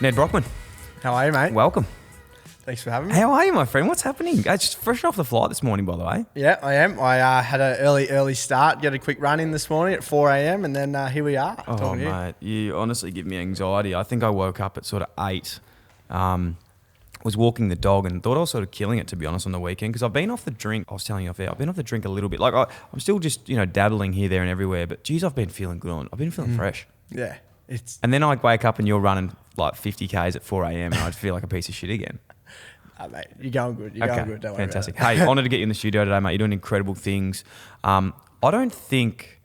Nedd Brockmann, How are you, mate? welcome. Thanks for having me. How are you, my friend? What's happening? Just fresh off the flight this morning, by the way. Yeah, I am. I had an early start, get a quick run in this morning at 4 a.m. and then here we are. Oh, talking to you. mate, you honestly give me anxiety. I think I woke up at sort of 8, was walking the dog and thought I was sort of killing it, to be honest, on the weekend because I've been off the drink. I was telling you off air, I've been off the drink a little bit. Like I'm still just, dabbling here, there and everywhere, but geez, I've been feeling good. I've been feeling fresh. Yeah, it's... And then I wake up and you're running like 50 Ks at 4 a.m. and I'd feel like a piece of shit again. mate, you're going good. You're going good. Don't worry Fantastic. about it. Hey, honoured to get you in the studio today, mate. You're doing incredible things. I don't think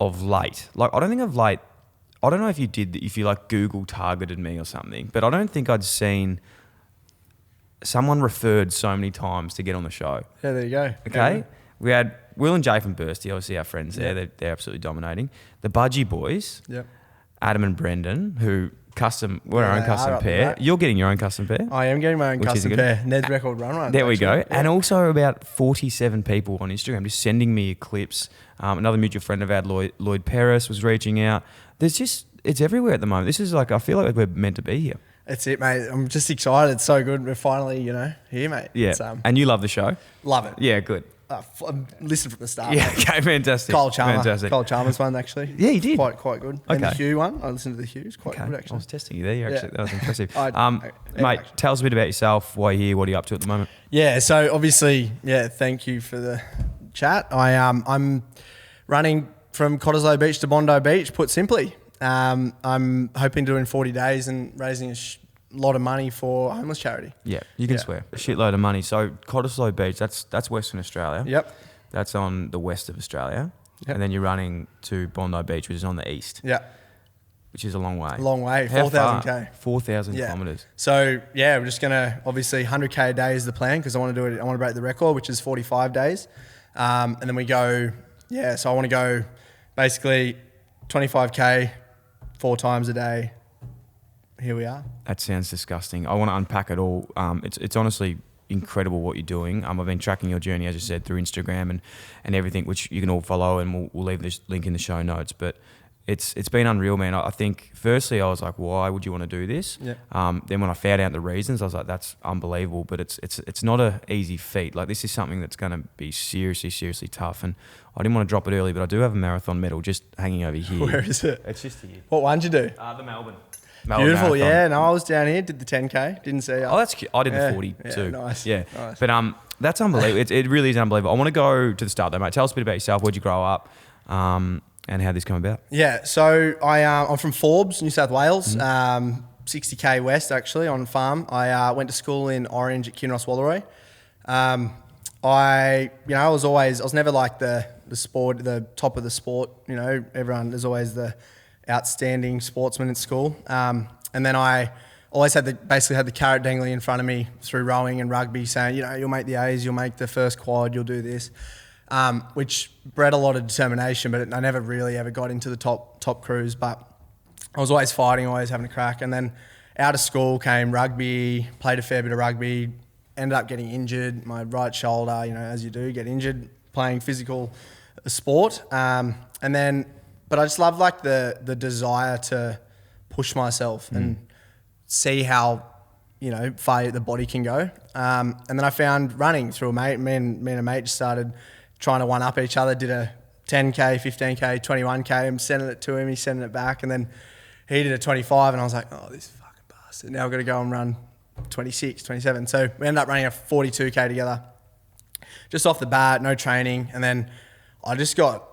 of late. I don't know if you did, if you like Google targeted me or something, but I don't think I'd seen someone referred so many times to get on the show. Yeah, there you go. Okay? Yeah. We had Will and Jay from Bursty, obviously our friends there. Yep. They're absolutely dominating. The Budgie Boys, Yep. Adam and Brendan, who we're our own they custom are up pair. there. You're getting your own custom pair. I am getting my own Which is custom good. pair. Ned's record run. There we go. actually. And Yeah. also about 47 people on Instagram just sending me clips. Another mutual friend of ours, Lloyd Paris, was reaching out. It's everywhere at the moment. This is like, I feel like we're meant to be here. That's it, mate. I'm just excited. It's so good. We're finally, here, mate. Yeah. It's, And you love the show? love it. Yeah, good. Listen from the start. Yeah, mate. okay, fantastic. Cole Chalmers. Fantastic. Cole Chalmers one, actually. Yeah, you did. Quite good. And the Okay. Hugh one. I listened to the Hugh's. Quite Okay, good, I actually. was testing you there. Actually, Yeah. that was impressive. Yeah, Mate, actually. tell us a bit about yourself, why you're here, what are you up to at the moment? Yeah, so obviously, thank you for the chat. I'm running from Cottesloe Beach to Bondi Beach, put simply. I'm hoping to do in 40 days and raising a lot of money for a homeless charity. Yeah, you can Yeah. swear. A shitload of money. So Cottesloe Beach, that's Western Australia. Yep. That's on the west of Australia. Yep. And then you're running to Bondi Beach, which is on the east, Yeah. which is a long way. Long way, How 4,000 far? K. 4,000 Yeah. kilometres. So we're just gonna obviously 100K a day is the plan because I want to do it. I want to break the record, which is 45 days, and then we go. Yeah, so I want to go basically 25K 4 times a day. Here we are. That sounds disgusting. I want to unpack it all. It's honestly incredible what you're doing. I've been tracking your journey, as you said, through Instagram and everything, which you can all follow, and we'll leave this link in the show notes. But it's been unreal, man. I think firstly I was like, why would you want to do this? Yeah. Then when I found out the reasons, I was like, that's unbelievable. But it's not an easy feat. Like, this is something that's going to be seriously tough. And I didn't want to drop it early, but I do have a marathon medal just hanging over here. Where is it? It's just here. What one did you do? The Melbourne. Beautiful. Marathon. Yeah. No, I was down here. Did the 10K. Didn't see you. Oh, that's cute. I did Yeah, the 40 yeah, too. nice, Yeah. nice. But that's unbelievable. It really is unbelievable. I want to go to the start though, mate. Tell us a bit about yourself. Where'd you grow up? And how this come about? Yeah, so I'm from Forbes, New South Wales, Mm-hmm. 60K west actually on farm. I went to school in Orange at Kinross Walleroy. I was never like the top of the sport. There's always the outstanding sportsman at school. And then I always basically had the carrot dangling in front of me through rowing and rugby, saying, you'll make the A's, you'll make the first quad, you'll do this. Which bred a lot of determination, but I never really ever got into the top crews. But I was always fighting, always having a crack. And then out of school came rugby, played a fair bit of rugby, ended up getting injured. My right shoulder, as you do, get injured playing physical sport. But I just love like the desire to push myself and see how far the body can go. And then I found running through a mate. Me and a mate just started trying to one up each other. Did a 10K, 15K, 21K. I'm sending it to him. He's sending it back, and then he did a 25, and I was like, oh, this fucking bastard. Now I've got to go and run 26, 27. So we ended up running a 42K together, just off the bat, no training, and then I just got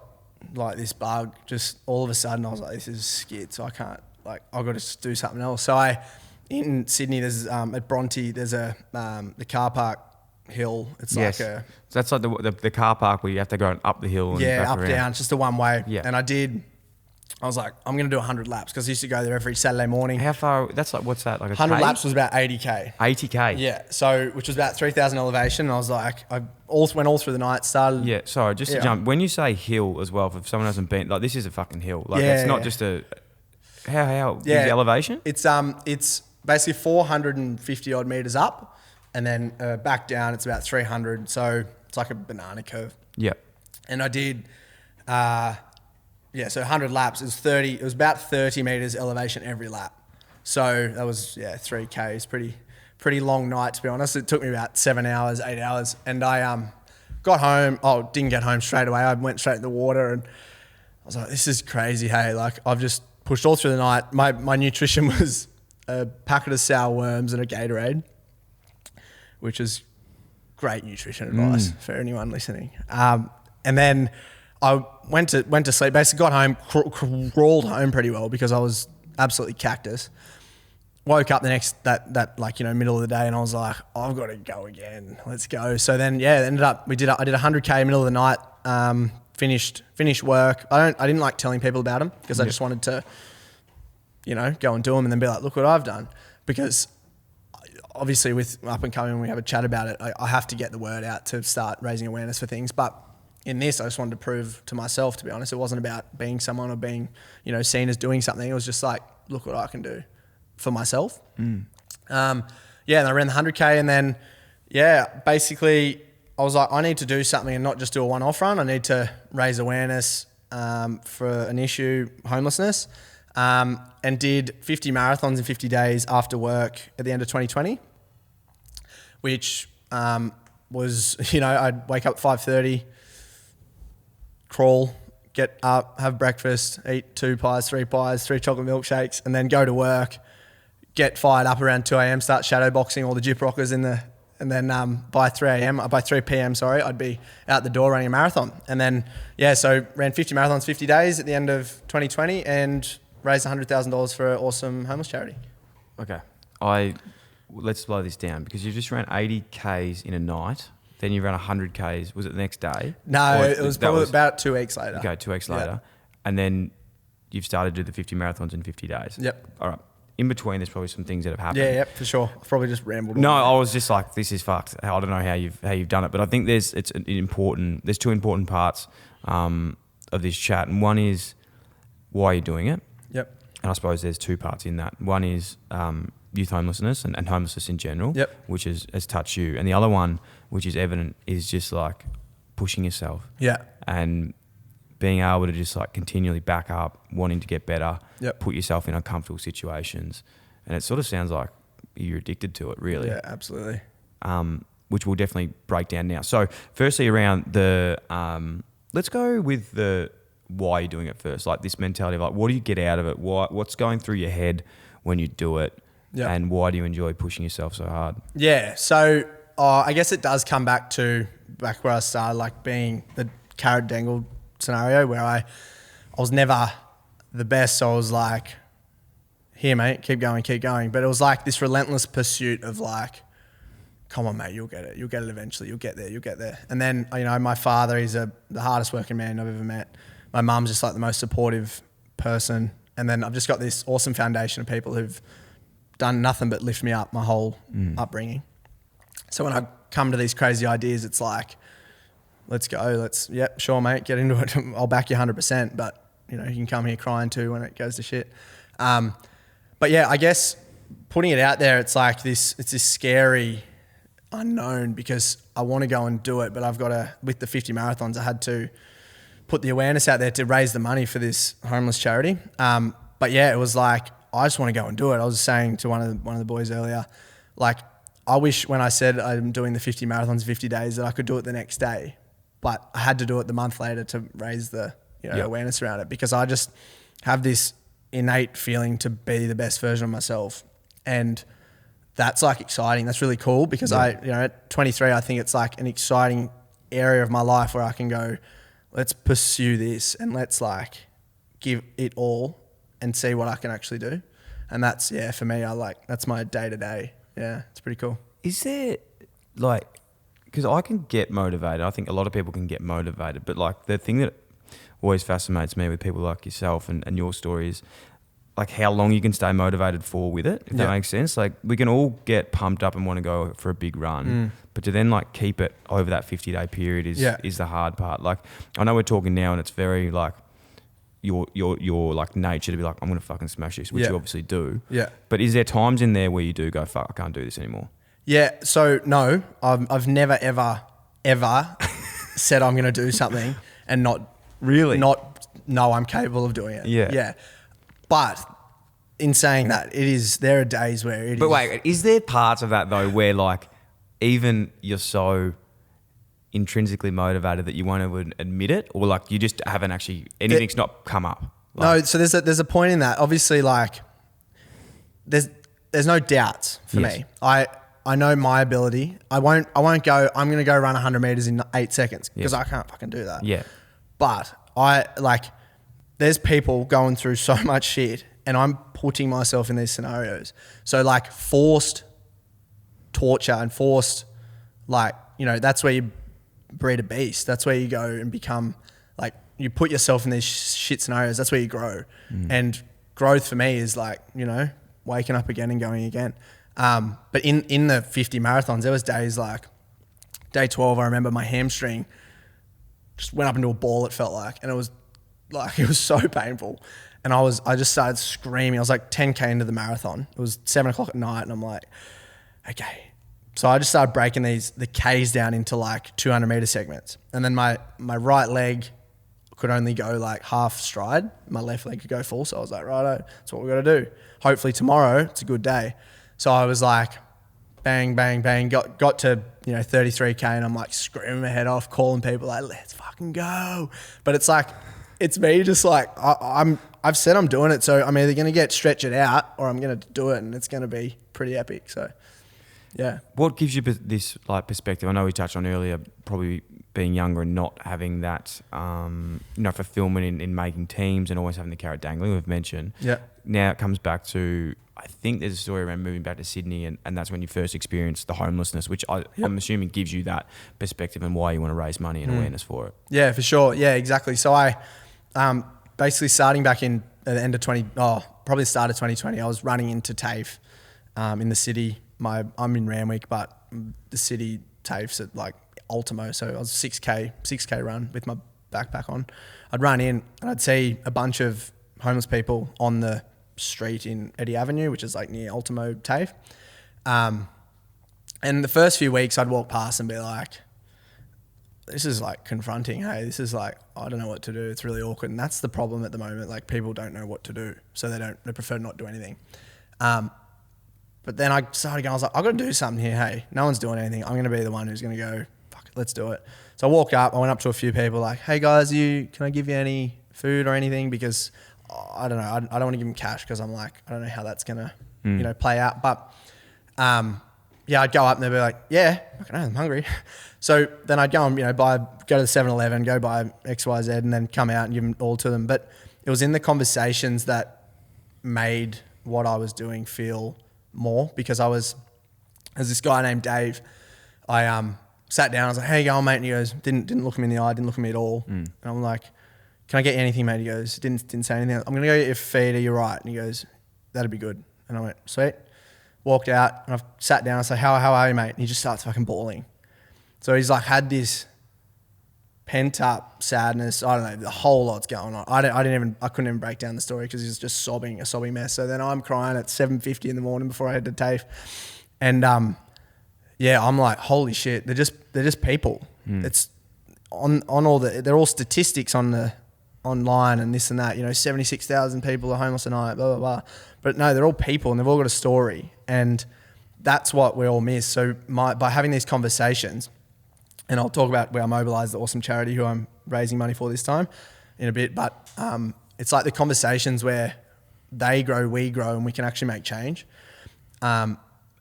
like this bug. Just all of a sudden, I was like, this is skid. So I can't. I've got to do something else. So in Sydney, there's at Bronte, there's the car park hill. It's Yes. like So that's like the car park where you have to go up the hill and back up around. down. It's just a one way. Yeah. And I was like, I'm going to do 100 laps because I used to go there every Saturday morning. How far? That's like, what's that? Like 100 K? laps was about 80K. 80K. Yeah. So, which was about 3,000 elevation. And I was like, I went all through the night, started. Yeah. Sorry, just to Yeah. jump. When you say hill as well, if someone hasn't been, like, this is a fucking hill. Like, Yeah, it's not yeah. just a. How? Yeah. Is the elevation? It's basically 450 odd meters up, and then back down it's about 300. So it's like a banana curve. Yep. And I did, so 100 laps is 30. It was about 30 meters elevation every lap. So that was 3Ks, pretty long night, to be honest. It took me about 7 hours, 8 hours, and I got home. Oh, didn't get home straight away. I went straight in the water, and I was like, this is crazy. Hey, like I've just pushed all through the night. My nutrition was a packet of sour worms and a Gatorade, which is great nutrition advice for anyone listening. And then I went to sleep. Basically, got home, crawled home pretty well because I was absolutely cactus. Woke up the next middle of the day, and I was like, I've got to go again. Let's go. So then, ended up I did 100K middle of the night. Finished work. I didn't like telling people about them because I just wanted to, go and do them and then be like, look what I've done. Because obviously with up and coming, when we have a chat about it, I have to get the word out to start raising awareness for things. But in this, I just wanted to prove to myself, to be honest. It wasn't about being someone or being, seen as doing something. It was just like, look what I can do for myself. And I ran the 100K, and then, basically I was like, I need to do something and not just do a one-off run. I need to raise awareness for an issue, homelessness, and did 50 marathons in 50 days after work at the end of 2020, which was, I'd wake up at 5:30, crawl, get up, have breakfast, eat 2 pies, 3 pies, 3 chocolate milkshakes, and then go to work, get fired up around 2 a.m, start shadow boxing all the gyp rockers and then by 3 p.m, I'd be out the door running a marathon. And then, so ran 50 marathons, 50 days at the end of 2020 and raised $100,000 for an awesome homeless charity. Okay. Let's slow this down because you just ran 80 Ks in a night. Then you ran 100 Ks. Was it the next day? No, it was probably about 2 weeks later. Okay, 2 weeks later. And then you've started to do the 50 marathons in 50 days. Yep. All right. In between, there's probably some things that have happened. Yeah, for sure. I've probably just rambled. No, I was just like, this is fucked. I don't know how you've done it, but I think there's 2 important parts of this chat, and one is why you're doing it. Yep. And I suppose there's 2 parts in that. One is youth homelessness and homelessness in general, which has touched you, and the other one, which is evident, is just like pushing yourself. Yeah. And being able to just like continually back up, wanting to get better, put yourself in uncomfortable situations. And it sort of sounds like you're addicted to it, really. Yeah, absolutely. Which we'll definitely break down now. So firstly around the, let's go with the why you're doing it first. Like this mentality of like, what do you get out of it? What's going through your head when you do it? Yep. And why do you enjoy pushing yourself so hard? Yeah, so I guess it does come back where I started, like being the carrot dangled scenario where I was never the best. So I was like, here, mate, keep going. But it was like this relentless pursuit of like, come on, mate, you'll get it. You'll get it eventually. You'll get there. And then, my father, he's the hardest working man I've ever met. My mum's just like the most supportive person. And then I've just got this awesome foundation of people who've done nothing but lift me up my whole upbringing. So when I come to these crazy ideas, it's like, let's go. Sure, mate, get into it. I'll back you 100%, but you can come here crying too when it goes to shit. But yeah, I guess putting it out there, it's like it's this scary unknown because I want to go and do it, but I've got to, with the 50 marathons, I had to put the awareness out there to raise the money for this homeless charity. But yeah, it was like, I just want to go and do it. I was saying to one of the boys earlier, like, I wish when I said I'm doing the 50 marathons, 50 days, that I could do it the next day, but I had to do it the month later to raise the awareness around it because I just have this innate feeling to be the best version of myself. And that's like exciting. That's really cool because at 23, I think it's like an exciting area of my life where I can go, let's pursue this and let's like give it all and see what I can actually do. And that's, for me, that's my day to day. Yeah, it's pretty cool. Is there like, because I can get motivated. I think a lot of people can get motivated, but like the thing that always fascinates me with people like yourself and your story is like how long you can stay motivated for with it, if that makes sense. Like we can all get pumped up and want to go for a big run, but to then like keep it over that 50-day period is the hard part. Like I know we're talking now and it's very like your like nature to be like, I'm going to fucking smash this, which you obviously do. Yeah. But is there times in there where you do go, fuck, I can't do this anymore? Yeah. So no, I've never, ever said I'm going to do something and not know I'm capable of doing it. Yeah. Yeah. But in saying that, there are days where it is. But wait, is there parts of that though where like even you're so intrinsically motivated that you won't even admit it, or like you just haven't actually, anything's not come up? Like, no, so there's a point in that. Obviously, like there's no doubts for me. I know my ability. I won't go. I'm going to go run 100 meters in 8 seconds because I can't fucking do that. Yeah. But there's people going through so much shit, and I'm putting myself in these scenarios. So like forced torture and forced, like, you know, that's where you breed a beast. That's where you go and become like, you put yourself in these shit scenarios. That's where you grow. And growth for me is like, you know, waking up again and going again. But in the 50 marathons, there was days like day 12, I remember my hamstring just went up into a ball, it felt like, and it was so painful. And I just started screaming. I was like 10K into the marathon. It was 7 o'clock at night, and I'm like, okay. So I just started breaking the Ks down into like 200 meter segments. And then my right leg could only go like half stride. My left leg could go full. So I was like, righto, that's what we got to do. Hopefully tomorrow, it's a good day. So I was like, bang, bang, bang, got to, you know, 33K, and I'm like screaming my head off, calling people like, let's fucking go. But it's like, it's me just like, I've said I'm doing it. So I'm either going to stretch it out, or I'm going to do it, and it's going to be pretty epic. So yeah. What gives you this like perspective? I know we touched on earlier, probably being younger and not having that, you know, fulfillment in making teams and always having the carrot dangling we've mentioned. Yeah. Now it comes back to, I think there's a story around moving back to Sydney, and that's when you first experienced the homelessness, which I'm assuming gives you that perspective and why you want to raise money and awareness for it. Yeah, for sure. Yeah, exactly. So I basically starting back in at the end of probably the start of 2020, I was running into TAFE in the city. I'm in Randwick, but the city TAFE's at like Ultimo. So I was 6K run with my backpack on. I'd run in and I'd see a bunch of homeless people on the street in Eddie Avenue, which is like near Ultimo TAFE. And the first few weeks I'd walk past and be like, this is like confronting. Hey, this is like, I don't know what to do. It's really awkward. And that's the problem at the moment. Like people don't know what to do. So they prefer not to do anything. But then I started going, I was like, I've got to do something here. Hey, no one's doing anything. I'm going to be the one who's going to go, fuck it, let's do it. So I walked up, I went up to a few people like, hey guys, can I give you any food or anything? Because I don't know, I don't want to give them cash because I'm like, I don't know how that's going to, you know, play out. But yeah, I'd go up and they'd be like, yeah, fucking hell, I'm hungry. So then I'd go and, you know, go to the 7-Eleven, go buy XYZ and then come out and give them all to them. But it was in the conversations that made what I was doing feel more, because there's this guy named Dave. I sat down, I was like, how you going, mate? And he goes, didn't look me in the eye, didn't look at me at all. And I'm like, can I get you anything, mate? He goes, didn't say anything. I'm going to go get your feed, are you right? And he goes, that'd be good. And I went, sweet. Walked out and I've sat down. I said, how are you, mate? And he just starts fucking bawling. So he's like had this pent up sadness. I don't know, the whole lot's going on. I couldn't even break down the story because he was just sobbing, a sobbing mess. So then I'm crying at 7:50 in the morning before I head to TAFE. And yeah, I'm like, holy shit, they're just people. It's on all they're all statistics online and this and that, you know, 76,000 people are homeless a night, blah, blah, blah. But no, they're all people and they've all got a story. And that's what we all miss. So by having these conversations, and I'll talk about where I mobilised the awesome charity who I'm raising money for this time in a bit, but it's like the conversations where they grow, we grow, and we can actually make change. And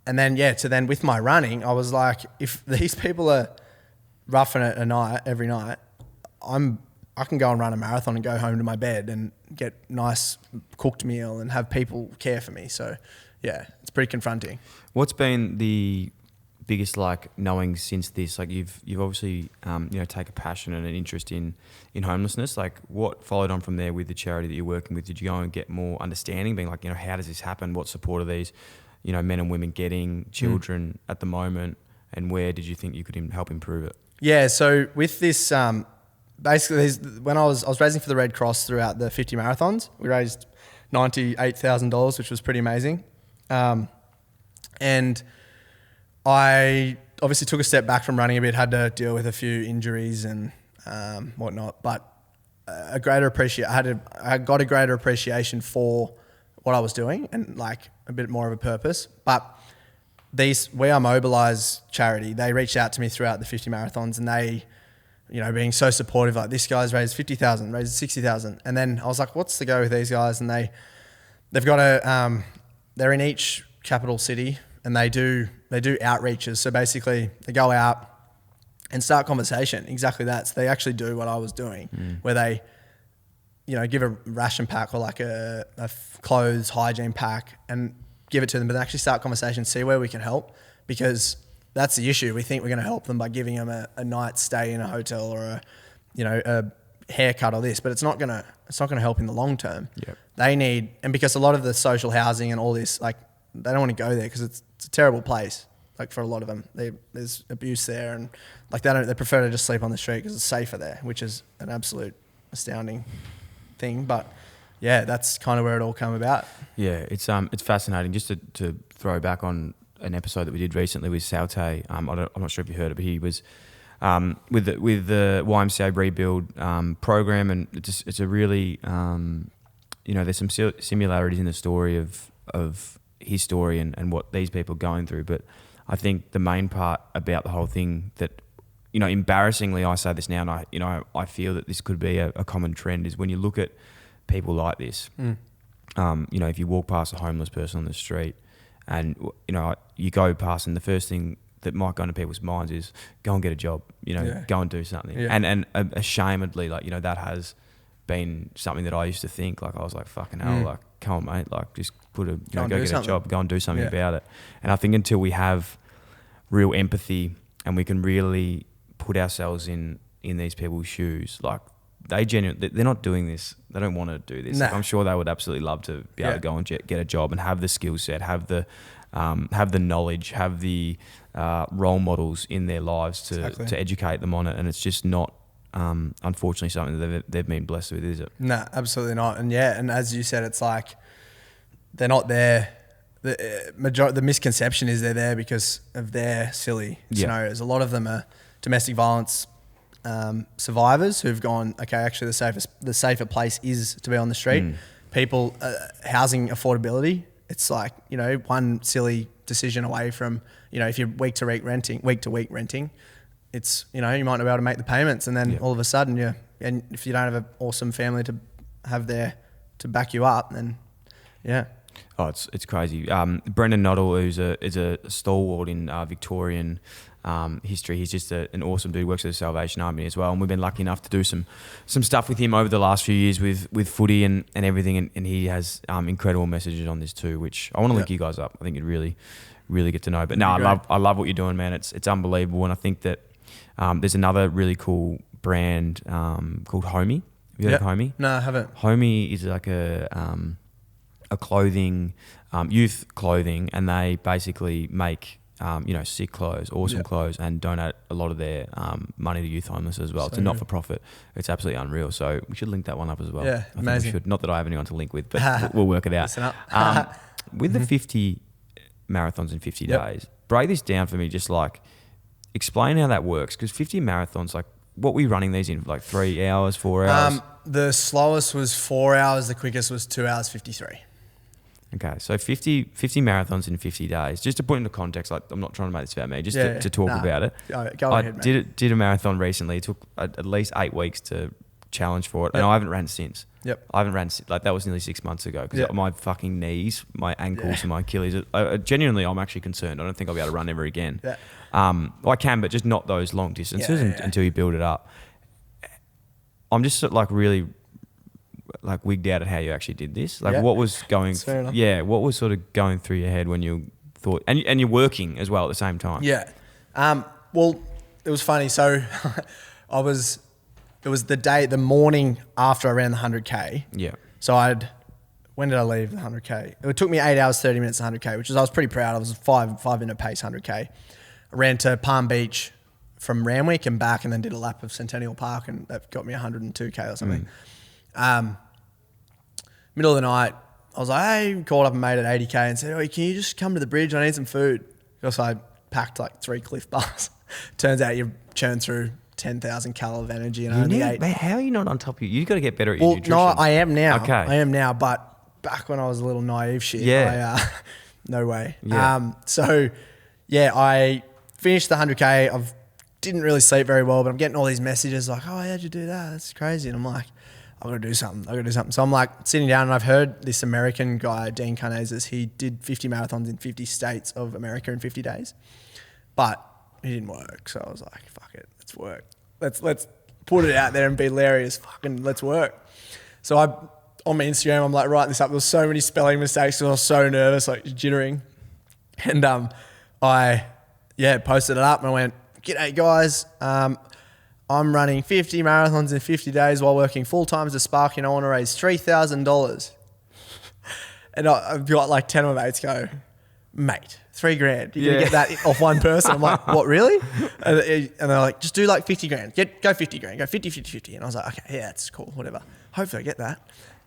then, yeah, so then with my running, I was like, if these people are roughing it every night, I can go and run a marathon and go home to my bed and get nice cooked meal and have people care for me. So yeah, it's pretty confronting. What's been the biggest like knowing since this? Like you've obviously you know, take a passion and an interest in homelessness. Like what followed on from there with the charity that you're working with? Did you go and get more understanding, being like, you know, how does this happen? What support are these, you know, men and women getting, children at the moment, and where did you think you could help improve it? Yeah, so with this basically, when I was raising for the Red Cross throughout the 50 marathons, we raised $98,000, which was pretty amazing. And I obviously took a step back from running a bit, had to deal with a few injuries and whatnot, but I got a greater appreciation for what I was doing and like a bit more of a purpose. But We Are Mobilise charity, they reached out to me throughout the 50 marathons, and they, you know, being so supportive, like this guy's raised 50,000, raised 60,000. And then I was like, what's the go with these guys? And they've got they're in each capital city, and they do outreaches. So basically they go out and start conversation. Exactly that. So they actually do what I was doing, where they, you know, give a ration pack or like a clothes hygiene pack and give it to them, but actually start conversation, see where we can help, because that's the issue. We think we're going to help them by giving them a night's stay in a hotel or a haircut or this, but it's not going to help in the long term. Yep. They need, and because a lot of the social housing and all this, like they don't want to go there because it's a terrible place. Like for a lot of them, there's abuse there, and like they prefer to just sleep on the street because it's safer there, which is an absolute astounding thing. But yeah, that's kind of where it all came about. Yeah, it's fascinating. Just to throw back on an episode that we did recently with Saute. I'm not sure if you heard it, but he was with the YMCA Rebuild program, and it's a really there's some similarities in the story of his story and what these people are going through. But I think the main part about the whole thing that, you know, embarrassingly, I say this now, and I feel that this could be a common trend, is when you look at people like this, if you walk past a homeless person on the street and, you know, you go past and the first thing that might go into people's minds is go and get a job, go and do something. Yeah. And ashamedly, like, that has been something that I used to think. Like, I was like, fucking hell, like, come on, mate, like, just go get a job, go and do something about it. And I think until we have real empathy and we can really put ourselves in these people's shoes, like, they're not doing this. They don't want to do this. Nah. Like, I'm sure they would absolutely love to be able to go and get a job and have the skill set, have the knowledge, have the role models in their lives to educate them on it. And it's just not, unfortunately, something that they've been blessed with, is it? No, absolutely not. And yeah, and as you said, it's like they're not there. The misconception is they're there because of their silly scenarios. A lot of them are domestic violence survivors who've gone, okay, actually the safer place is to be on the street. People, housing affordability, it's like, one silly decision away from, if you're week to week renting, it's, you might not be able to make the payments, and then all of a sudden and if you don't have an awesome family to have there to back you up, then Oh, it's crazy. Brendan Noddle, who's a stalwart in Victorian history. He's just an awesome dude. Works at the Salvation Army as well, and we've been lucky enough to do some stuff with him over the last few years with footy and everything. And he has incredible messages on this too, which I want to link you guys up. I think you'd really, really get to know. But no, I love what you're doing, man. It's unbelievable, and I think that there's another really cool brand called Homie. Have you heard of Homie? No, I haven't. Homie is like a clothing, youth clothing, and they basically make sick clothes, awesome clothes, and donate a lot of their money to youth homeless as well. It's a not-for-profit. It's absolutely unreal. So we should link that one up as well. Yeah, amazing. We should. Not that I have anyone to link with, but we'll work it out. With the 50 marathons in 50 days, break this down for me. Just like explain how that works, because 50 marathons, like, what were you running these in? Like 3 hours, 4 hours? The slowest was 4 hours. The quickest was 2 hours 53. Okay, so 50 marathons in 50 days. Just to put into context, like, I'm not trying to make this about me, just to talk about it. Go ahead, mate. Did a marathon recently. It took at least 8 weeks to challenge for it, and I haven't ran since. I haven't ran, like, that was nearly 6 months ago, because my fucking knees, my ankles and my Achilles, genuinely, I'm actually concerned. I don't think I'll be able to run ever again. I can, but just not those long distances until you build it up. I'm just like really like wigged out at how you actually did this. Like, what was going what was sort of going through your head when you thought, and you're working as well at the same time? Well, it was funny. So it was the morning after I ran the 100K. So when did I leave the 100K? It took me 8 hours, 30 minutes, 100K, which I was pretty proud. I was a 5-minute pace 100K. I ran to Palm Beach from Randwick and back, and then did a lap of Centennial Park, and that got me 102K or something. Middle of the night, I was like, hey, called up a mate at 80K and said, oh, can you just come to the bridge? I need some food. Because I packed like 3 Cliff Bars. Turns out you churn through 10,000 cal of energy and only 8. Man, how are you not on top of you? You've got to get better at your nutrition. No, I am now. Okay. I am now, but back when I was a little naive shit. Yeah. No way. Yeah. So yeah, I finished the 100K. Didn't really sleep very well, but I'm getting all these messages like, oh, how'd you do that? That's crazy. And I'm like, I've got to do something. So I'm like sitting down, and I've heard this American guy, Dean Karnazes, he did 50 marathons in 50 states of America in 50 days, but he didn't work. So I was like, fuck it, let's work. Let's put it out there and be hilarious. Fucking let's work. So on my Instagram, I'm like writing this up. There was so many spelling mistakes, and I was so nervous, like jittering. And I posted it up, and I went, g'day guys, I'm running 50 marathons in 50 days while working full time as a Sparky, and I want to raise $3,000. And I've got like 10 of my mates go, mate, $3,000. You're going to get that off one person. I'm like, what, really? And they're like, just do like 50 grand. Go 50 grand. Go 50, 50, 50. And I was like, okay, yeah, that's cool, whatever. Hopefully I get that.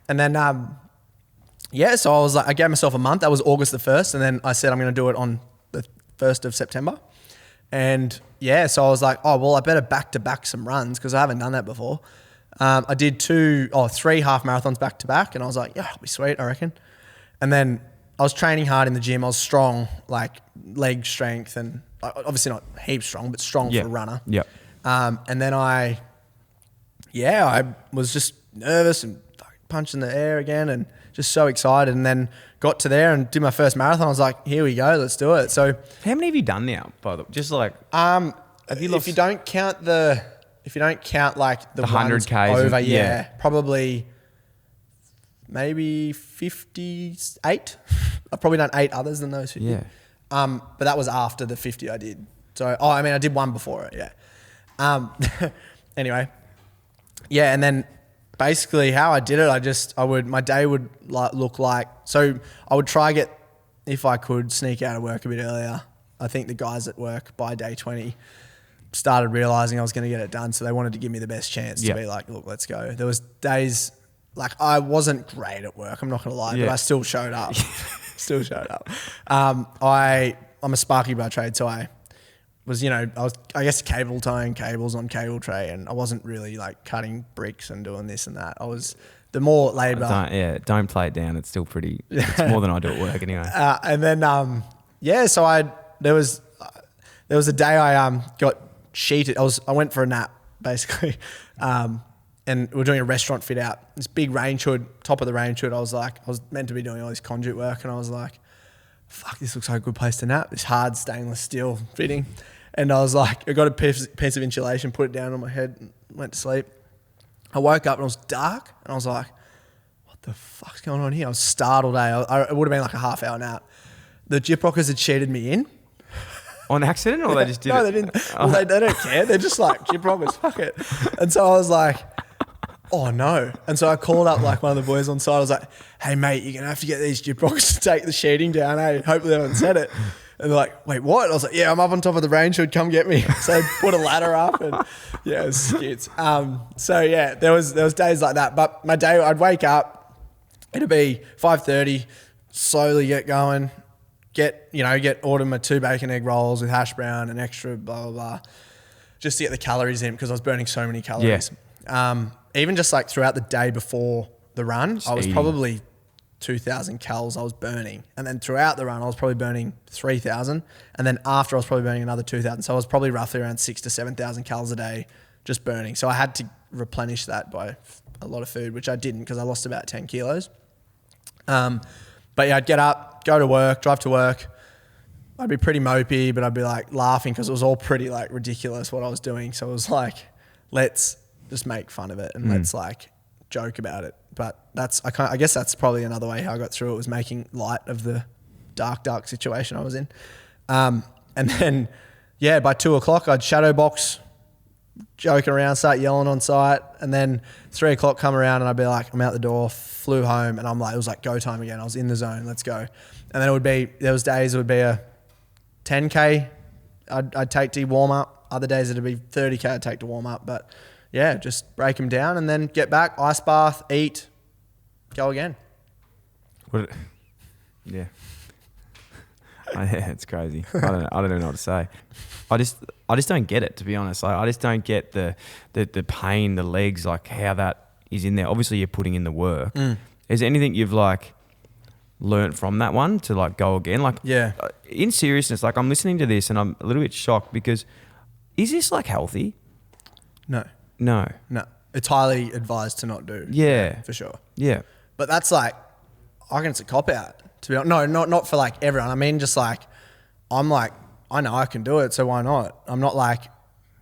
And then, so I was like, I gave myself a month. That was August the 1st. And then I said, I'm going to do it on the 1st of September. And yeah, so I was like, oh, well, I better back to back some runs because I haven't done that before. I did 3 half marathons back to back, and I was like, yeah, it'll be sweet, I reckon. And then I was training hard in the gym. I was strong, like leg strength, and obviously not heaps strong, but strong for a runner. Yep. And then I was just nervous and punching the air again and just so excited. And then got to there and did my first marathon. I was like, here we go, let's do it. So how many have you done now, by the way? Just like, have you lost? If you don't count like the 100Ks over, probably maybe 58. I've probably done 8 others than those 50. Yeah. But that was after the 50 I did. So, I did one before it, yeah. Anyway, yeah, and then basically how I did it, my day would look like, so I would try if I could sneak out of work a bit earlier. I think the guys at work by day 20 started realizing I was going to get it done. So they wanted to give me the best chance to be like, look, let's go. There was days like I wasn't great at work. I'm not going to lie, but I still showed up. I'm a Sparky by trade. So I was cable tying cables on cable tray, and I wasn't really like cutting bricks and doing this and that. I was the more labour. Don't play it down. It's still pretty, it's more than I do at work anyway. And then, so there was a day I got sheeted. I went for a nap basically. And we were doing a restaurant fit out, this big range hood, top of the range hood. I was meant to be doing all this conduit work, and I was like, fuck, this looks like a good place to nap. This hard stainless steel fitting. And I was like, I got a piece of insulation, put it down on my head, and went to sleep. I woke up and it was dark, and I was like, what the fuck's going on here? I was startled. It would have been like a half-hour nap. The Gyprockers had cheated me in. On accident, or they just did it? No, they didn't. Well, they don't care. They're just like, Gyprockers, fuck it. And so I was like, oh no. And so I called up like one of the boys on site. I was like, hey mate, you're going to have to get these Gyprockers to take the sheeting down, hey? Hopefully they haven't said it. And they're like, wait, what? And I was like, yeah, I'm up on top of the range hood, come get me. So I put a ladder up, and yeah, it was skits. So yeah, there was days like that. But my day, I'd wake up, it'd be 5:30, slowly get going, order my 2 bacon egg rolls with hash brown and extra blah, blah, blah, just to get the calories in because I was burning so many calories. Yeah. Even just like throughout the day before the run, I was probably 2,000 calories I was burning. And then throughout the run, I was probably burning 3,000. And then after, I was probably burning another 2,000. So I was probably roughly around 6,000 to 7,000 calories a day just burning. So I had to replenish that by a lot of food, which I didn't because I lost about 10 kilos. But yeah, I'd get up, go to work, drive to work. I'd be pretty mopey, but I'd be like laughing because it was all pretty like ridiculous what I was doing. So it was like, let's just make fun of it and let's like joke about it. But I guess that's probably another way how I got through it, was making light of the dark situation I was in. And then, yeah, by 2:00, I'd shadow box, joking around, start yelling on site. And then 3:00 come around and I'd be like, I'm out the door, flew home, and I'm like, it was like go time again. I was in the zone, let's go. And then there was days it would be a 10K I'd take to warm up. Other days it'd be 30K I'd take to warm up. But yeah, just break them down and then get back, ice bath, eat, go again. Yeah. Yeah, it's crazy. I don't even know what to say. I just don't get it, to be honest. I just don't get the pain, the legs, like how that is in there. Obviously, you're putting in the work. Is there anything you've like learnt from that one to like go again? Like, Yeah. In seriousness, like I'm listening to this and I'm a little bit shocked because is this like healthy? No. No. It's highly advised to not do. Yeah. For sure. Yeah. But that's like, I reckon it's a cop out. To be honest. No, not for like everyone. I mean, just like, I'm like, I know I can do it, so why not? I'm not like,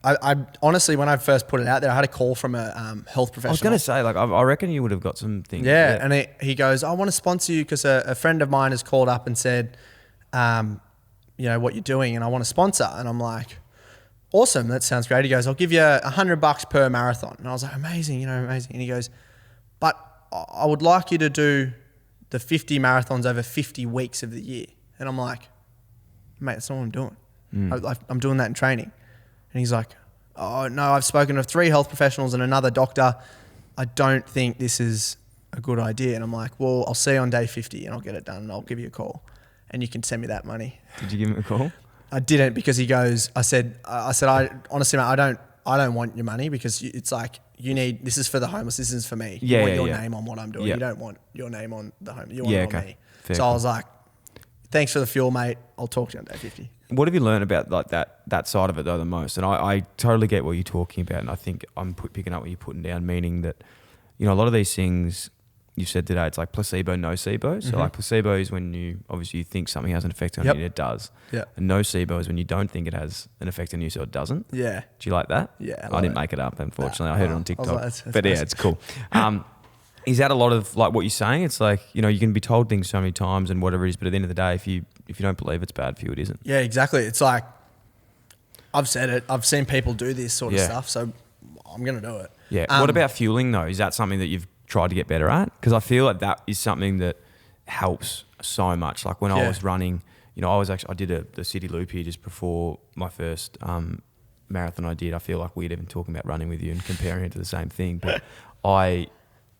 I honestly, when I first put it out there, I had a call from a health professional. I was going to say, like, I reckon you would have got some things. Yeah, and he goes, I want to sponsor you because a friend of mine has called up and said, you know, what you're doing and I want to sponsor. And I'm like, awesome, that sounds great. He goes, I'll give you $100 per marathon. And I was like, amazing, amazing. And he goes, but I would like you to do the 50 marathons over 50 weeks of the year. And I'm like, mate, that's not what I'm doing. I'm doing that in training. And he's like, oh no, I've spoken to 3 health professionals and another doctor. I don't think this is a good idea. And I'm like, well, I'll see you on day 50 and I'll get it done and I'll give you a call and you can send me that money. Did you give him a call? I didn't because he goes, I said, honestly, mate, I don't want your money because it's like, this is for the homeless. This is for me. You want your name on what I'm doing. You don't want your name on the home. You want it on me. Fair so I was like, thanks for the fuel, mate. I'll talk to you on day 50. What have you learned about like that side of it though the most? And I totally get what you're talking about, and I think I'm picking up what you're putting down, meaning that, you know, a lot of these things you said today, it's like placebo, nocebo. So like placebo is when you obviously think something has an effect on you and it does. Yeah. And nocebo is when you don't think it has an effect on you, so it doesn't. Yeah. Do you like that? Yeah. I didn't make it up, unfortunately. I heard it on TikTok. Like, that's but yeah, it's cool. Is that a lot of like what you're saying? It's like, you know, you can be told things so many times and whatever it is, but at the end of the day, if you don't believe it's bad for you, it isn't. Yeah, exactly. It's like, I've said it. I've seen people do this sort of stuff, so I'm going to do it. Yeah. What about fueling though? Is that something that you've tried to get better at? Because I feel like that is something that helps so much. Like when I was running, you know, I did the city loop here just before my first marathon I did. I feel like weird even talking about running with you and comparing it to the same thing, but I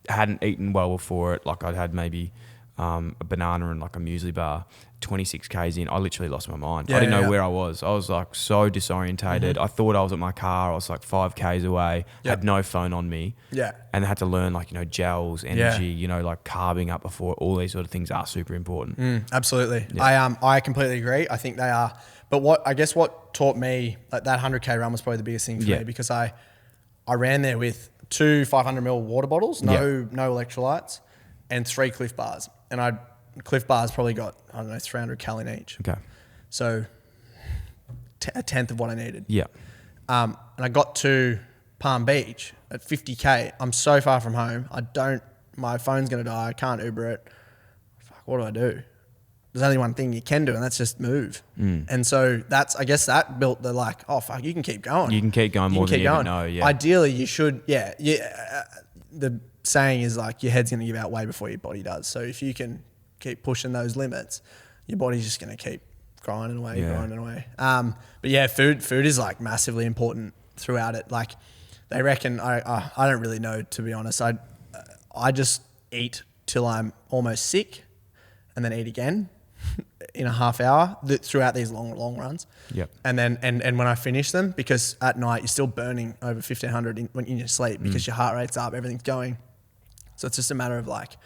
hadn't eaten well before it. Like I'd had maybe a banana and like a muesli bar. 26 Ks in, I literally lost my mind. I didn't know where I was. I was like so disorientated. I thought I was at my car. I was like 5 Ks away, had no phone on me. Yeah. And I had to learn like, you know, gels, energy, you know, like carbing up before. All these sort of things are super important. Absolutely. Yeah. I completely agree. I think they are. But what taught me, like that 100K run was probably the biggest thing for me because I ran there with 2 500ml water bottles, no electrolytes, and 3 Cliff Bars. And Cliff Bars probably got, I don't know, 300 cal in each. Okay. So a tenth of what I needed. Yeah. And I got to Palm Beach at 50K. I'm so far from home. My phone's going to die. I can't Uber it. Fuck, what do I do? There's only one thing you can do, and that's just move. And so I guess that built the like, oh fuck, you can keep going. You can keep going more than you ever know. Yeah. Ideally, you should. The saying is like your head's going to give out way before your body does. So if you can keep pushing those limits, your body's just going to keep grinding away. But yeah, food is like massively important throughout it. Like they reckon, I don't really know, to be honest. I just eat till I'm almost sick and then eat again in a half hour throughout these long runs. Yep. And then, and when I finish them, because at night you're still burning over 1500 when in your sleep because your heart rate's up, everything's going. So it's just a matter of like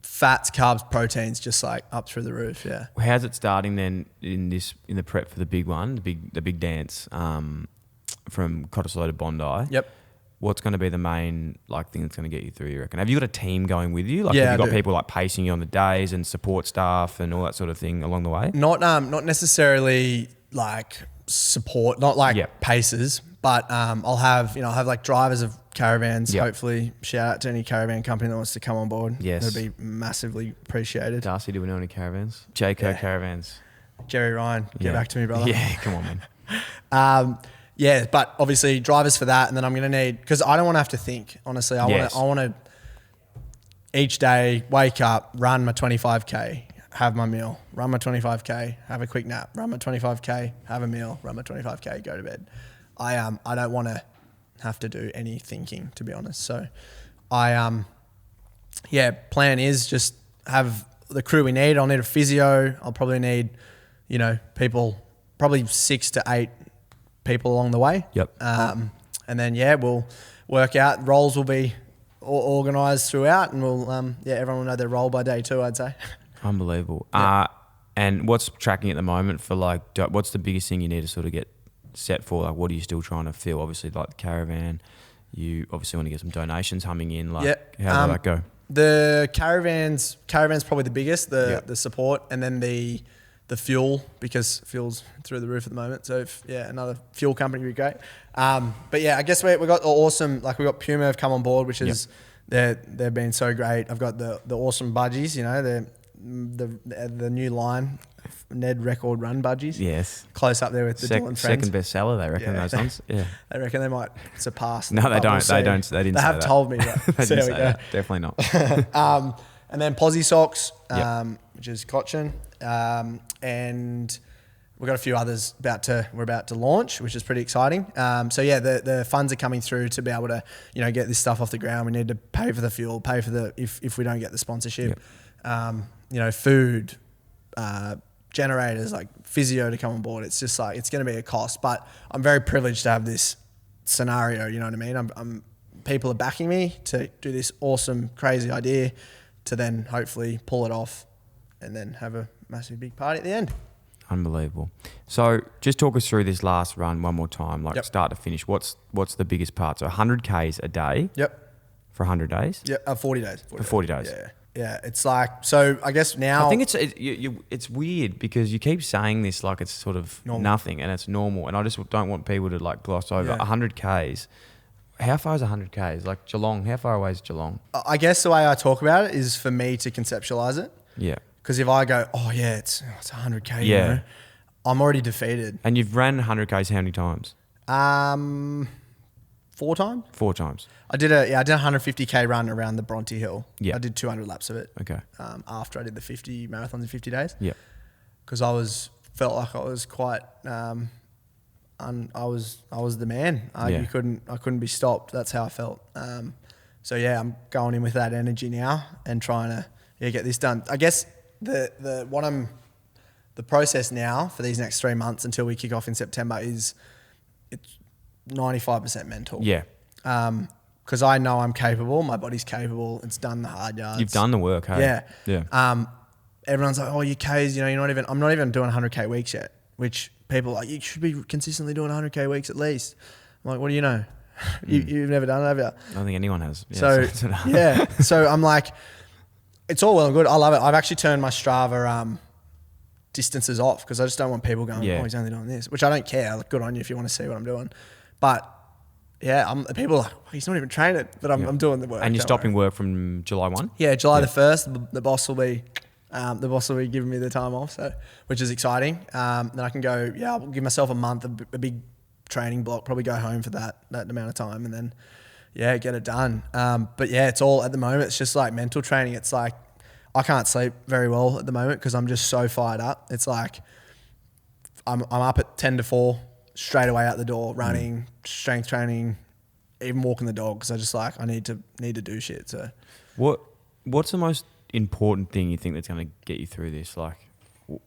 fats, carbs, proteins, just like up through the roof. Yeah. How's it starting then in the prep for the big one, the big dance from Cottesloe to Bondi? Yep. What's going to be the main like thing that's going to get you through, you reckon? Have you got a team going with you? Like Yeah, have you I got do. people like pacing you on the days and support staff and all that sort of thing along the way? Not necessarily like support, not like paces, but I'll have like drivers of caravans. Hopefully, shout out to any caravan company that wants to come on board. Yes, that'd be massively appreciated. Darcy, do we know any caravans? Jayco Caravans. Jerry Ryan, get back to me, brother. Yeah, come on, man. Yeah, but obviously drivers for that, and then I'm gonna need, because I don't want to have to think. Honestly, I want to each day wake up, run my 25K, have my meal, run my 25K, have a quick nap, run my 25K, have a meal, run my 25K, go to bed. I don't want to have to do any thinking, to be honest. So plan is just have the crew we need. I'll need a physio. I'll probably need, people, probably 6 to 8 people along the way. Yep. And then we'll work out. Roles will be organised throughout, and we'll everyone will know their role by day 2, I'd say. Unbelievable. Yeah. And what's tracking at the moment for like, what's the biggest thing you need to sort of get set for? Like, what are you still trying to fill? Obviously, like the caravan, you obviously want to get some donations humming in. Like, how does that go? The caravan's probably the biggest, the support, and then the fuel, because fuel's through the roof at the moment. So another fuel company would be great. But yeah, I guess we got awesome, like we got Puma have come on board, which is they've been so great. I've got the awesome budgies, you know, the new line, Nedd Record Run budgies. Yes. Close up there with the Dyl Friends. Second best seller, they reckon, those ones. Yeah. They reckon they might surpass. No, they don't. They didn't say that. They have told me that. They So didn't there say we go. that. Definitely not. And then Posy Socks, which is Cochin. And we've got a few others we're about to launch, which is pretty exciting. The funds are coming through to be able to, you know, get this stuff off the ground. We need to pay for the fuel, pay for if we don't get the sponsorship, you know, food, generators, like physio to come on board. It's just like, it's going to be a cost, but I'm very privileged to have this scenario. You know what I mean? People are backing me to do this awesome, crazy idea to then hopefully pull it off and then have a massive big party at the end. Unbelievable. So just talk us through this last run one more time, like start to finish. What's the biggest part? So 100 Ks a day. Yep. For 100 days? Yeah, 40 days. For 40 days. Yeah. It's like, so I guess now... I think it's weird because you keep saying this like it's sort of nothing and it's normal, and I just don't want people to like gloss over 100 Ks. How far is 100 Ks? Like Geelong, how far away is Geelong? I guess the way I talk about it is for me to conceptualize it. Yeah. Because if I go, it's 100K, you know, I'm already defeated. And you've ran 100 Ks how many times? 4 times. 4 times. I did a 150K run around the Bronte Hill. Yeah. I did 200 laps of it. Okay. After I did the 50 marathons in 50 days. Yeah. Because felt like I was quite, I was the man. I couldn't be stopped. That's how I felt. I'm going in with that energy now and trying to get this done. I guess the process now for these next 3 months until we kick off in September it's 95% mental. Yeah. Because I know I'm capable. My body's capable. It's done the hard yards. You've done the work, hey? Yeah. Yeah. Everyone's like, oh, your Ks, you know, I'm not even doing 100K weeks yet, which people are like, you should be consistently doing 100K weeks at least. I'm like, what do you know? You've never done it, have you? I don't think anyone has. Yeah, so I'm like, it's all well and good. I love it. I've actually turned my Strava distances off because I just don't want people going, he's only doing this, which I don't care. Like, good on you if you want to see what I'm doing. But people are like, he's not even training, but I'm doing the work. And you're stopping work from July 1? Yeah, July the 1st, the boss will be giving me the time off, so which is exciting. Then I can go, I'll give myself a month, a big training block, probably go home for that amount of time and then, get it done. It's all at the moment, it's just like mental training. It's like, I can't sleep very well at the moment because I'm just so fired up. It's like, I'm up at 10 to 4, straight away out the door, running, strength training, even walking the dog because I just like, I need to do shit. So what's the most important thing you think that's going to get you through this? Like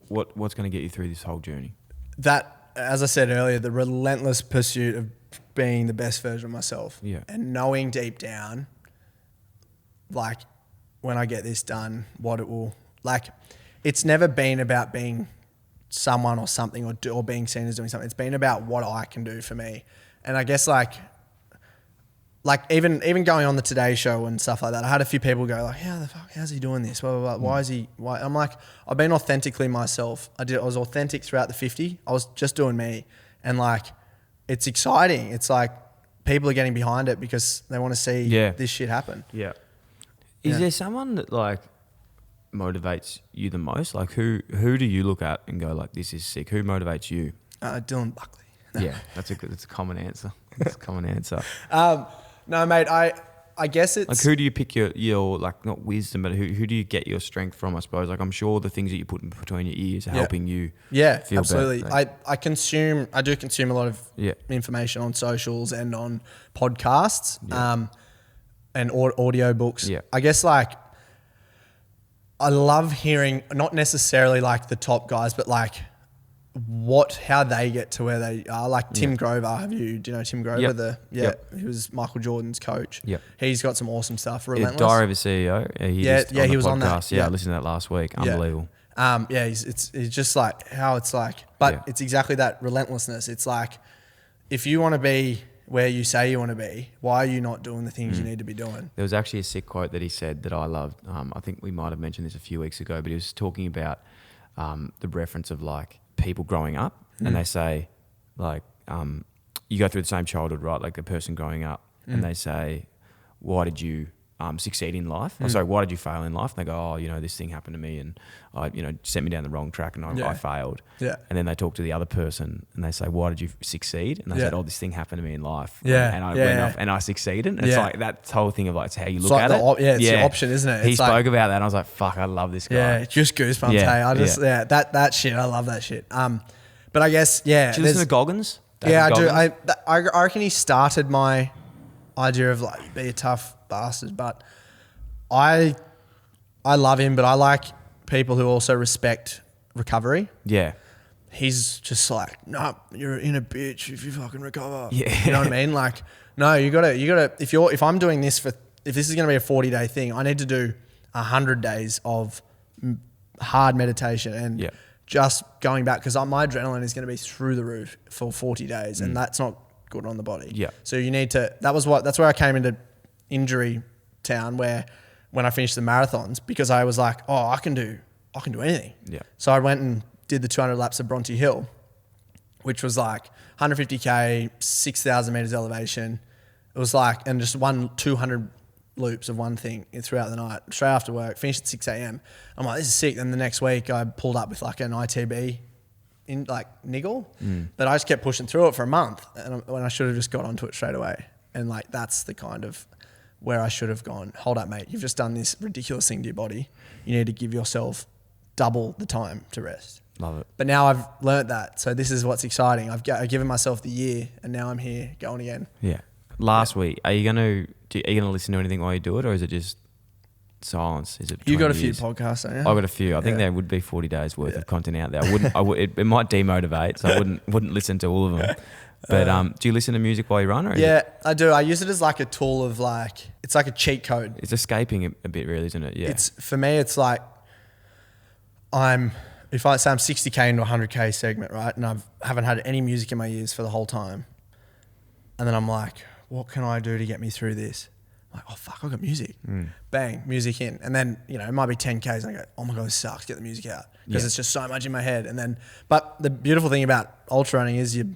what's going to get you through this whole journey? That, as I said earlier, the relentless pursuit of being the best version of myself. Yeah. And knowing deep down, like when I get this done, what it will, like, it's never been about being someone or something or being seen as doing something. It's been about what I can do for me. And I guess like even going on the Today Show and stuff like that, I had a few people go like, how the fuck, how's he doing this? Blah, blah, blah. Why? I'm like, I've been authentically myself. I was authentic throughout the 50. I was just doing me. And like, it's exciting. It's like people are getting behind it because they want to see this shit happen. Yeah. Is there someone that like motivates you the most? Like who do you look at and go like, this is sick? Who motivates you? Dylan Buckley. Yeah, that's a common answer. That's a common answer. No, mate, I guess it's... Like who do you pick your like, not wisdom, but who do you get your strength from, I suppose? Like I'm sure the things that you put in between your ears are helping you feel absolutely. better. I do consume a lot of information on socials and on podcasts and audio books. Yeah. I guess like I love hearing, not necessarily like the top guys, but like how they get to where they are. Like Tim Grover, do you know Tim Grover? Yep. He was Michael Jordan's coach. Yep. He's got some awesome stuff. Relentless. Diary of a CEO. He was on that. Yeah, I listened to that last week. Unbelievable. It's just like how it's like, but it's exactly that relentlessness. It's like, if you want to be where you say you want to be, why are you not doing the things you need to be doing? There was actually a sick quote that he said that I loved. I think we might have mentioned this a few weeks ago, but he was talking about the reference of like people growing up, and they say like, you go through the same childhood, right? Like a person growing up, and they say, why did you succeed in life? Or sorry, why did you fail in life? And they go, oh, this thing happened to me, and sent me down the wrong track, and I failed. Yeah. And then they talk to the other person, and they say, why did you succeed? And they said, oh, this thing happened to me in life. Yeah. And I went off and I succeeded. And it's like that whole thing of like, it's how you look at it. It's the option, isn't it? He spoke about that, and I was like, fuck, I love this guy. Yeah, just goosebumps. Yeah. Hey, that shit, I love that shit. But I guess, Do you listen to Goggins? I do. I reckon he started my idea of like, be a tough bastard, but I love him, but I like people who also respect recovery. Yeah. He's just like, no, you're in a bitch if you fucking recover. Yeah. You know what I mean? Like, no, you gotta, if I'm doing this if this is going to be a 40-day thing, I need to do 100 days of hard meditation and just going back, because my adrenaline is going to be through the roof for 40 days and that's not good on the body. Yeah. So you need to, that's where I came into injury town, where when I finished the marathons, because I was like, oh, I can do anything. Yeah. So I went and did the 200 laps of Bronte Hill, which was like 150K, 6,000 meters elevation. It was like, and just 200 loops of one thing throughout the night, straight after work, finished at 6 a.m. I'm like, this is sick. Then the next week I pulled up with like an ITB in like niggle, but I just kept pushing through it for a month, and when I should have just got onto it straight away. And like, that's the kind of where I should have gone, hold up, mate, you've just done this ridiculous thing to your body. You need to give yourself double the time to rest. Love it. But now I've learnt that. So this is what's exciting. I've given myself the year, and now I'm here going again. Yeah. Last week, are you going to listen to anything while you do it, or is it just silence? Is it? You got a few podcasts, don't you? I got a few. I think there would be 40 days worth of content out there. It might demotivate, so I wouldn't listen to all of them. But do you listen to music while you run? Or I do. I use it as like a tool of like, it's like a cheat code. It's escaping a bit, really, isn't it? Yeah. For me, it's like if I say I'm 60K into a 100K segment, right? And I haven't had any music in my ears for the whole time. And then I'm like, what can I do to get me through this? I'm like, oh fuck, I got music. Bang, music in. And then, it might be 10Ks and I go, oh my God, this sucks, get the music out. Because it's just so much in my head. And then, but the beautiful thing about ultra running is you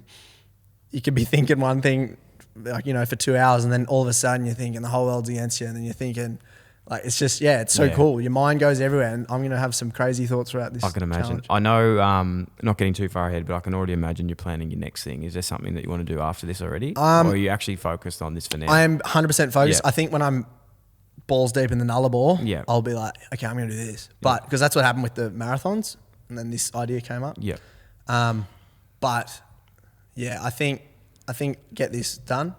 could be thinking one thing, like, for 2 hours, and then all of a sudden you're thinking the whole world's against you, and then you're thinking, like, it's just, it's so cool. Your mind goes everywhere, and I'm going to have some crazy thoughts throughout this. I can imagine. Challenge. I know, not getting too far ahead, but I can already imagine you're planning your next thing. Is there something that you want to do after this already? Or are you actually focused on this for now? I am 100% focused. I think when I'm balls deep in the Nullarbor, I'll be like, okay, I'm going to do this. But because that's what happened with the marathons, and then this idea came up. Yeah. But yeah, I think get this done,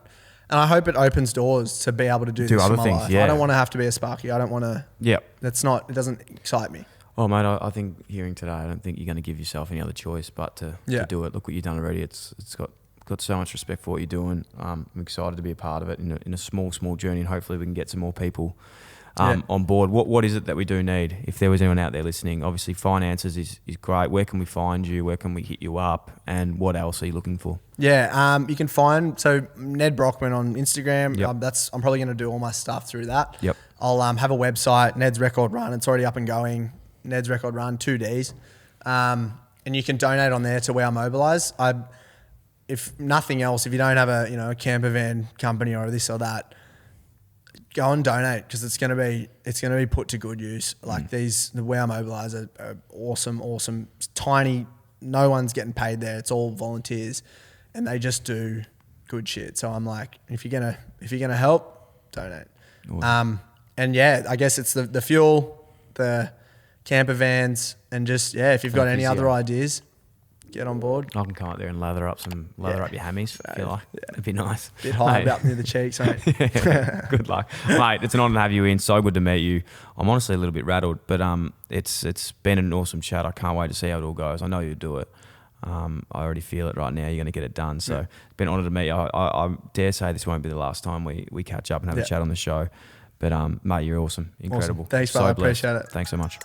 and I hope it opens doors to be able to do this other in my things. life. Yeah. I don't want to have to be a Sparky. I don't want to. Yeah. It doesn't excite me. Oh mate, I think hearing today, I don't think you're going to give yourself any other choice but to do it. Look what you've done already. It's got so much respect for what you're doing. I'm excited to be a part of it in a small journey, and hopefully we can get some more people on board. What is it that we do need? If there was anyone out there listening, obviously finances is great. Where can we find you? Where can we hit you up? And what else are you looking for? Yeah, you can find Nedd Brockmann on Instagram. Yep. I'm probably going to do all my stuff through that. Yep. I'll have a website, Nedd's Record Run. It's already up and going. Nedd's Record Run, 2Ds, and you can donate on there to where I mobilise. If nothing else, if you don't have a camper van company or this or that, go and donate, because it's going to be put to good use. Like the Where I Mobilise are awesome, tiny. No one's getting paid there. It's all volunteers, and they just do good shit. So I'm like, if you're gonna help, donate. Awesome. And I guess it's the fuel, the camper vans, and just if you've got any other ideas, get on board. I can come up there and lather up your hammies. I feel like it'd be nice. Bit high up near the cheeks, mate. Good luck, mate. It's an honour to have you in. So good to meet you. I'm honestly a little bit rattled, but it's been an awesome chat. I can't wait to see how it all goes. I know you'll do it. I already feel it right now. You're going to get it done. So it's been an honour to meet you. I dare say this won't be the last time we catch up and have a chat on the show. But mate, you're awesome, incredible. Awesome. Thanks, so I blessed. appreciate it. Thanks so much.